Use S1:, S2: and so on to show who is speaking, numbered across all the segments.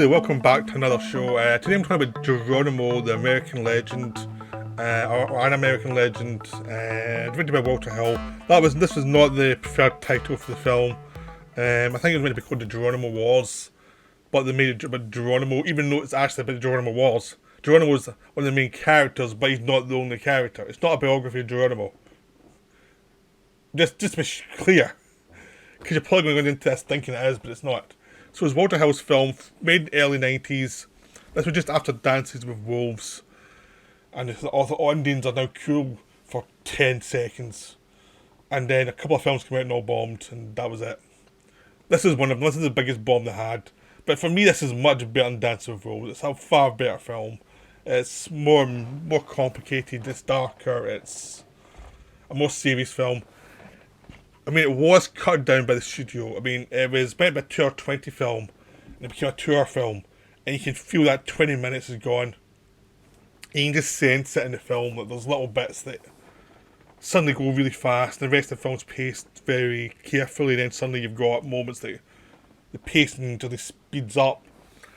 S1: there, welcome back to another show. Today I'm talking about Geronimo, the American Legend, or An American Legend, written by Walter Hill. This was not the preferred title for the film. I think it was meant to be called The Geronimo Wars, but they made it about Geronimo, even though it's actually about the Geronimo Wars. Geronimo's one of the main characters, but he's not the only character. It's not a biography of Geronimo. Just to be clear, because you're probably going into this thinking it is, but it's not. So it's Walter Hill's film, made in the early 90s. This was just after Dances with Wolves. And the Indians are now cool for 10 seconds. And then a couple of films came out and all bombed, and that was it. This is one of them. This is the biggest bomb they had. But for me, this is much better than Dances with Wolves. It's a far better film. It's more complicated, it's darker, it's a more serious film. I mean, it was cut down by the studio. I mean, it was meant to be a 2-hour-20 film, and it became a 2-hour film, and you can feel that 20 minutes is gone. You can just sense it in the film, that there's little bits that suddenly go really fast, and the rest of the film's paced very carefully, then suddenly you've got moments that the pacing until it speeds up.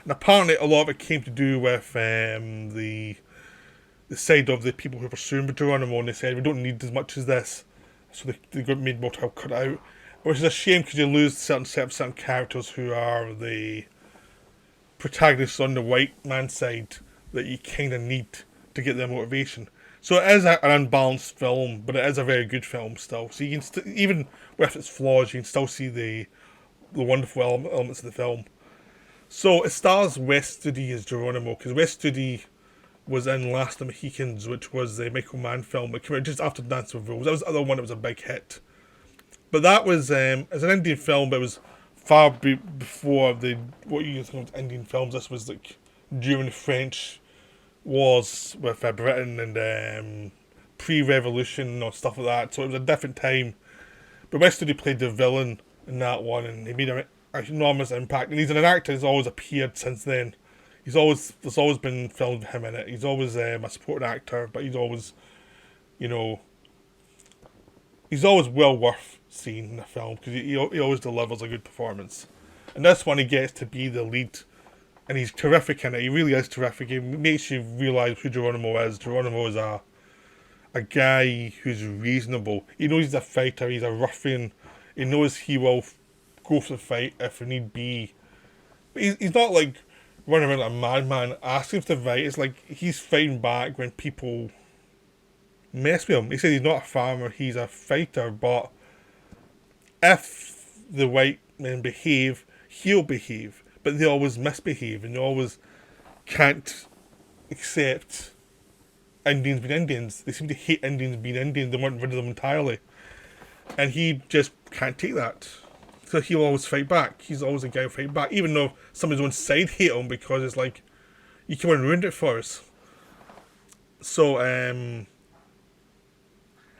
S1: And apparently a lot of it came to do with the side of the people who were pursuing Geronimo, and they said, we don't need as much as this. So they got made more to cut out, which is a shame because you lose certain characters who are the protagonists on the white man side that you kind of need to get their motivation. So it is an unbalanced film, but it is a very good film still. So you can even with its flaws, you can still see the wonderful elements of the film. So it stars Wes Studi as Geronimo, because Wes Studi was in Last of the Mohicans, which was the Michael Mann film that came out just after Dance with Wolves. That was the other one that was a big hit. But that was, as an Indian film, but it was far before what you think of Indian films. This was like during the French wars with Britain and pre-revolution or stuff like that. So it was a different time. But Wes Studi played the villain in that one, and he made an enormous impact. And he's an actor who's always appeared since then. There's always been filmed with him in it. He's always a supporting actor, but he's always, he's always well worth seeing in the film because he always delivers a good performance. And this one, he gets to be the lead, and he's terrific in it. He really is terrific. He makes you realise who Geronimo is. Geronimo is a guy who's reasonable. He knows he's a fighter. He's a ruffian. He knows he will go for the fight if need be. But he's not like running around like a madman asking for the fight. It's like he's fighting back when people mess with him. He says he's not a farmer, he's a fighter, but if the white men behave, he'll behave. But they always misbehave, and they always can't accept Indians being Indians. They seem to hate Indians being Indians. They want rid of them entirely. And he just can't take that. So he'll always fight back. He's always a guy who fight back, even though some of his own side hate him because it's like, you came and ruined it for us. So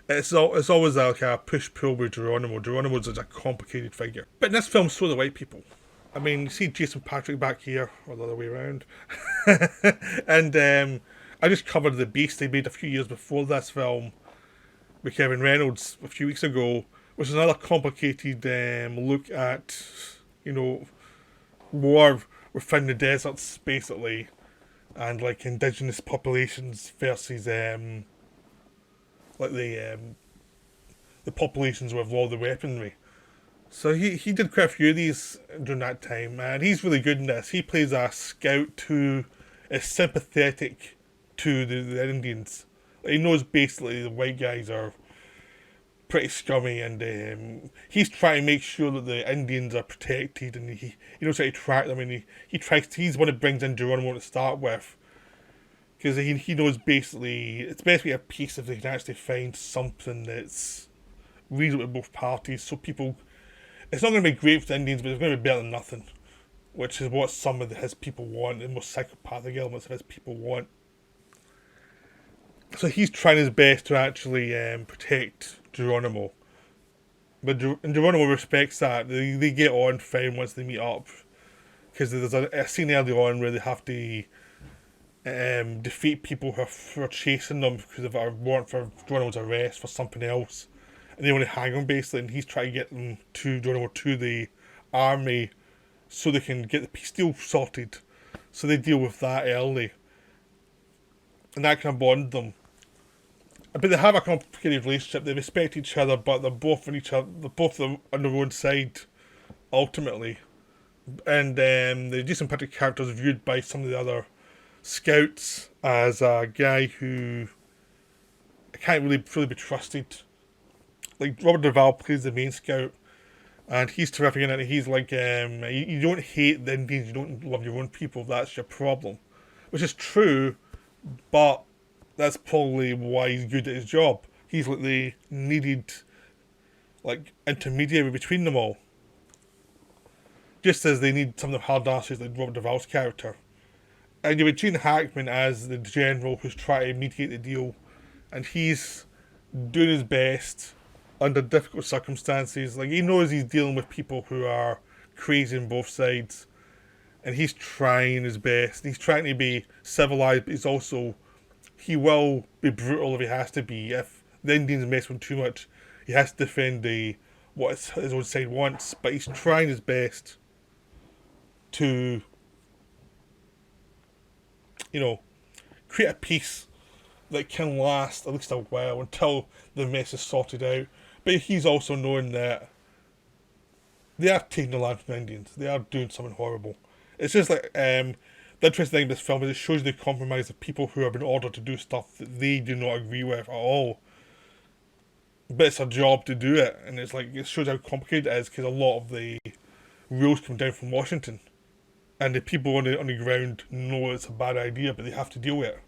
S1: it's always like a push-pull with Geronimo. Geronimo's a complicated figure. But in this film, so are the white people. I mean, you see Jason Patrick back here, or the other way around. And I just covered The Beast they made a few years before this film with Kevin Reynolds a few weeks ago, which is another complicated look at, war within the deserts, basically, and like indigenous populations versus the populations with all the weaponry. So he did quite a few of these during that time, and he's really good in this. He plays a scout who is sympathetic to the Indians. He knows basically the white guys are pretty scummy, and he's trying to make sure that the Indians are protected, and he knows how to track them, and he's one that brings in Geronimo to start with, because he knows basically it's basically a peace if they can actually find something that's reasonable to both parties. So people, it's not going to be great for the Indians, but it's going to be better than nothing, which is what some of his people want, the most psychopathic elements of his people want. So he's trying his best to actually protect Geronimo. But Geronimo respects that. They get on fine once they meet up. Because there's a scene early on where they have to defeat people who are chasing them because of a warrant for Geronimo's arrest for something else. And they want to hang him basically, and he's trying to get them to Geronimo to the army so they can get the peace deal sorted. So they deal with that early, and that can bond them. But they have a complicated relationship. They respect each other, but they're both on each other. They're both on their own side, ultimately. And the Jason Patrick character is viewed by some of the other scouts as a guy who can't really fully be trusted. Like Robert Duvall plays the main scout, and he's terrific in it. He's like, you don't hate the Indians, you don't love your own people. That's your problem, which is true, but that's probably why he's good at his job. He's like the needed, like, intermediary between them all. Just as they need some of the hard asses like Robert Duvall's character. And you have Gene Hackman as the general who's trying to mediate the deal, and he's doing his best under difficult circumstances. Like, he knows he's dealing with people who are crazy on both sides, and he's trying his best. He's trying to be civilized, but he will be brutal if he has to be. If the Indians mess with him too much, he has to defend what his own side wants, but he's trying his best to, create a peace that can last at least a while until the mess is sorted out. But he's also knowing that they are taking the land from the Indians. They are doing something horrible. It's just like, the interesting thing in this film is it shows the compromise of people who have been ordered to do stuff that they do not agree with at all. But it's a job to do it, and it shows how complicated it is, because a lot of the rules come down from Washington. And the people on the ground know it's a bad idea, but they have to deal with it.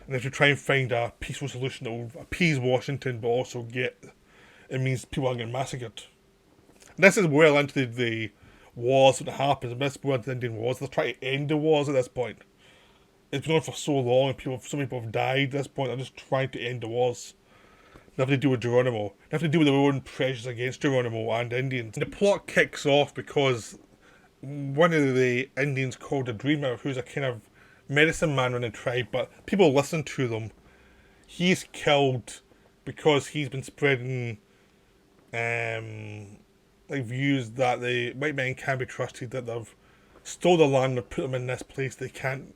S1: And they have to try and find a peaceful solution that will appease Washington, but also it means people aren't getting massacred. And this is well into the wars that happens, and this is well into the Indian wars. They're trying to end the wars at this point. It's been on for so long, and so many people have died at this point. They're just trying to end the wars. They have to deal with Geronimo. They have to deal with their own pressures against Geronimo and Indians. And the plot kicks off because one of the Indians called a Dreamer, who's a kind of medicine man in the tribe, but people listen to them. He's killed because he's been spreading views that the white men can't be trusted, that they've stole the land and put them in this place they can't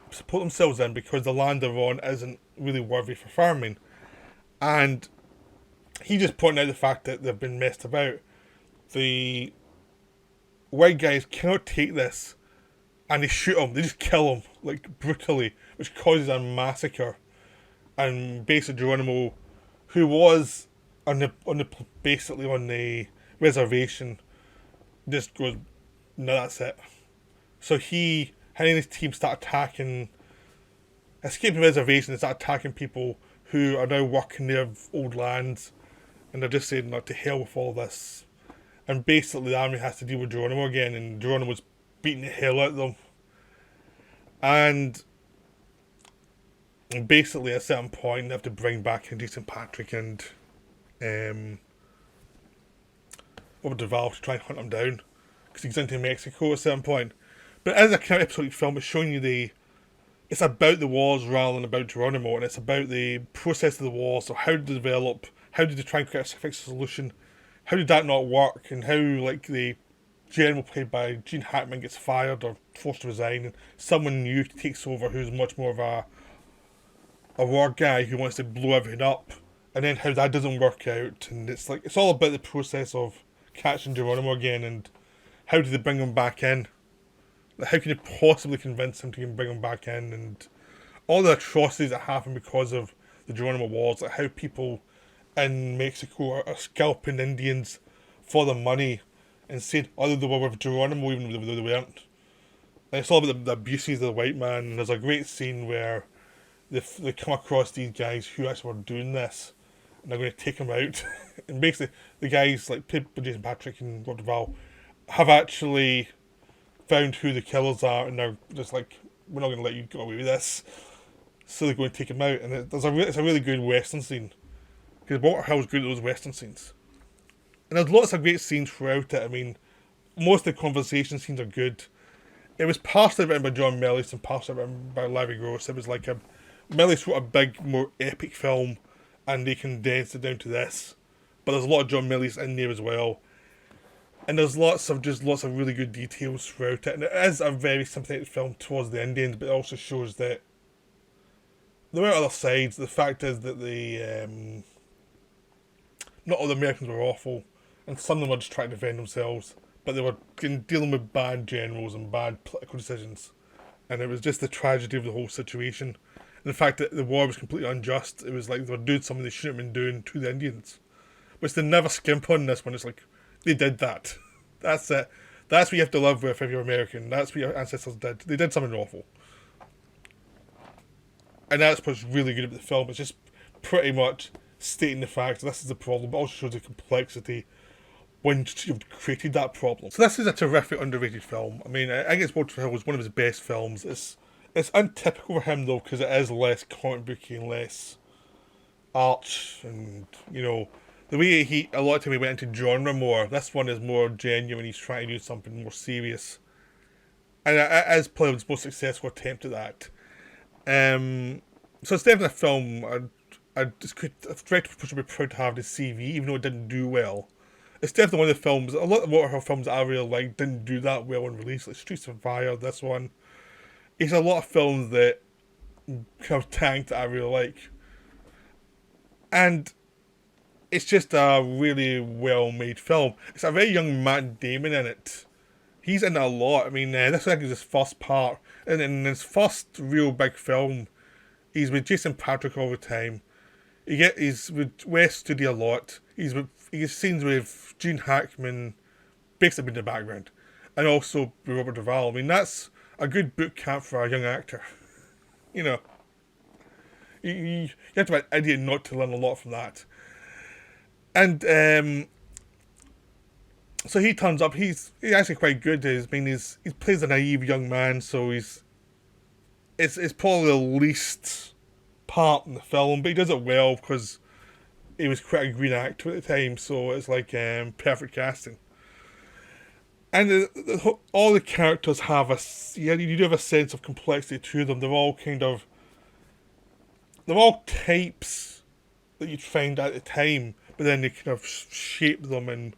S1: support themselves in because the land they're on isn't really worthy for farming. And he just pointed out the fact that they've been messed about. The white guys cannot take this, and they shoot him. They just kill him, like, brutally, which causes a massacre. And basically Geronimo, who was basically on the reservation, just goes, no, that's it. So he and his team start escaping the reservation and start attacking people who are now working their old lands, and they're just saying, no, to hell with all this. And basically the army has to deal with Geronimo again, and Geronimo's beating the hell out of them. And basically at a certain point they have to bring back in Jason Patrick and Robert Duvall to try and hunt him down, because he's into Mexico at a certain point. But as a kind of episodic film, it's showing you it's about the wars rather than about Geronimo, and it's about the process of the wars. So how did they develop? How did they try and fix a solution? How did that not work? And how, like, the general played by Gene Hackman gets fired or forced to resign, and someone new takes over who's much more of a war guy who wants to blow everything up, and then how that doesn't work out. And it's all about the process of catching Geronimo again, and how do they bring him back in? How can you possibly convince him to bring him back in, and all the atrocities that happen because of the Geronimo Wars, like how people in Mexico are scalping Indians for the money and saying, oh, they were with Geronimo even though they weren't. And it's all about the abuses of the white man. And there's a great scene where they come across these guys who actually were doing this, and they're going to take them out. And basically, the guys like Jason Patrick and Robert Duvall have actually found who the killers are, and they're just like, we're not going to let you go away with this. So they're going to take him out, and it's a really good western scene, because Walter Hill's good at those western scenes. And there's lots of great scenes throughout it. I mean, most of the conversation scenes are good. It was partially written by John Milius and partially written by Larry Gross. It was like Milius wrote a big, more epic film, and they condensed it down to this. But there's a lot of John Milius in there as well. And there's lots of really good details throughout it, and it is a very sympathetic film towards the Indians, but it also shows that there were other sides. The fact is that not all the Americans were awful, and some of them were just trying to defend themselves, but they were dealing with bad generals and bad political decisions, and it was just the tragedy of the whole situation, and the fact that the war was completely unjust. It was like they were doing something they shouldn't have been doing to the Indians, which they never skimp on this one. It's like, they did that. That's it. That's what you have to live with if you're American. That's what your ancestors did. They did something awful. And that's what's really good about the film. It's just pretty much stating the fact that this is the problem, but also shows the complexity when you've created that problem. So this is a terrific, underrated film. I mean, I guess Walter Hill was one of his best films. It's untypical for him, though, because it is less comic booky and less arch, and, you know, the way a lot of time he went into genre more. This one is more genuine. He's trying to do something more serious, and it is probably his most successful attempt at that. So it's definitely a film a director should be proud to have his CV, even though it didn't do well. It's definitely one of the films. A lot of Waterhill films that I really like didn't do that well on release, like Streets of Fire. This one, it's a lot of films that kind of tanked that I really like, and it's just a really well-made film. It's a very young Matt Damon in it. He's in it a lot. I mean, this I think is his first part. And in his first real big film, he's with Jason Patric all the time. He's with Wes Studi a lot. He has scenes with Gene Hackman basically in the background. And also with Robert Duvall. I mean, that's a good boot camp for a young actor. You know. You have to be an idiot not to learn a lot from that. And so he turns up. He's actually quite good. He plays a naive young man, so it's probably the least part in the film, but he does it well because he was quite a green actor at the time. So it's like perfect casting. And all the characters have you do have a sense of complexity to them. They're all types that you'd find at the time. But then they kind of shape them and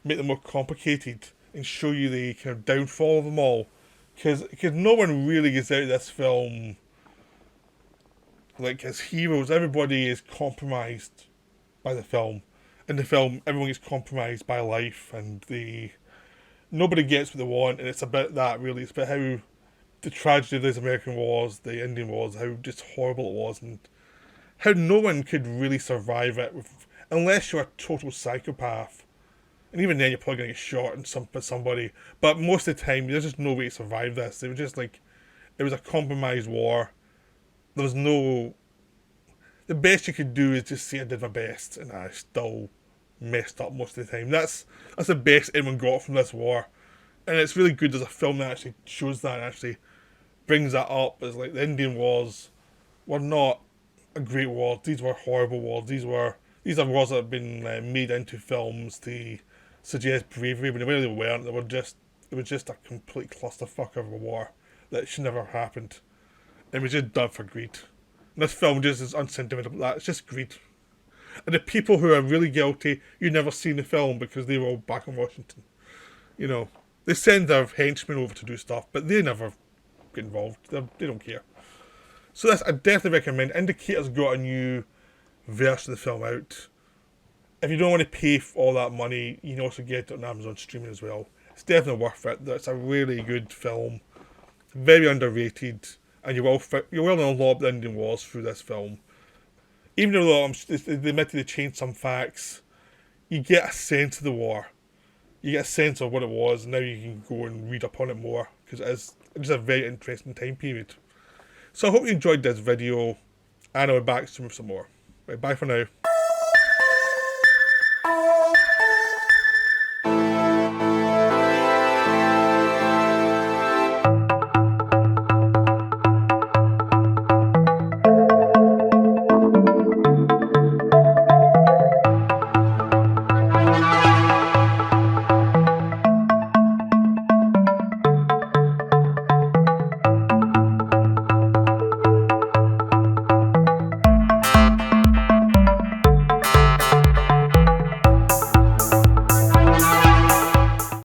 S1: make them more complicated and show you the kind of downfall of them all. Because no one really gets out of this film like as heroes. Everybody is compromised by the film. In the film, everyone gets compromised by life, and nobody gets what they want, and it's about that, really. It's about how the tragedy of those American wars, the Indian wars, how just horrible it was, and how no one could really survive it unless you're a total psychopath. And even then, you're probably going to get shot by somebody. But most of the time, there's just no way to survive this. It was just like, it was a compromised war. There was no... The best you could do is just say I did my best, and I still messed up most of the time. That's the best anyone got from this war. And it's really good. There's a film that actually shows that and actually brings that up. It's like the Indian wars were not a great war. These were horrible wars. These are wars that have been made into films to suggest bravery, but they really weren't. It was just a complete clusterfuck of a war that should never have happened. It was just done for greed. And this film just is unsentimental about that. It's just greed. And the people who are really guilty, you never see in the film because they were all back in Washington. You know, they send their henchmen over to do stuff, but they never get involved. They don't care. So I definitely recommend. Indicator's got a new version of the film out. If you don't want to pay for all that money, you can also get it on Amazon streaming as well. It's definitely worth it. It's a really good film. Very underrated. And you will learn a lot about the Indian Wars through this film. Even though they admitted they changed some facts, you get a sense of the war. You get a sense of what it was, and now you can go and read up on it more, because it's just a very interesting time period. So I hope you enjoyed this video, and I'll be back soon with some more. Right, bye for now.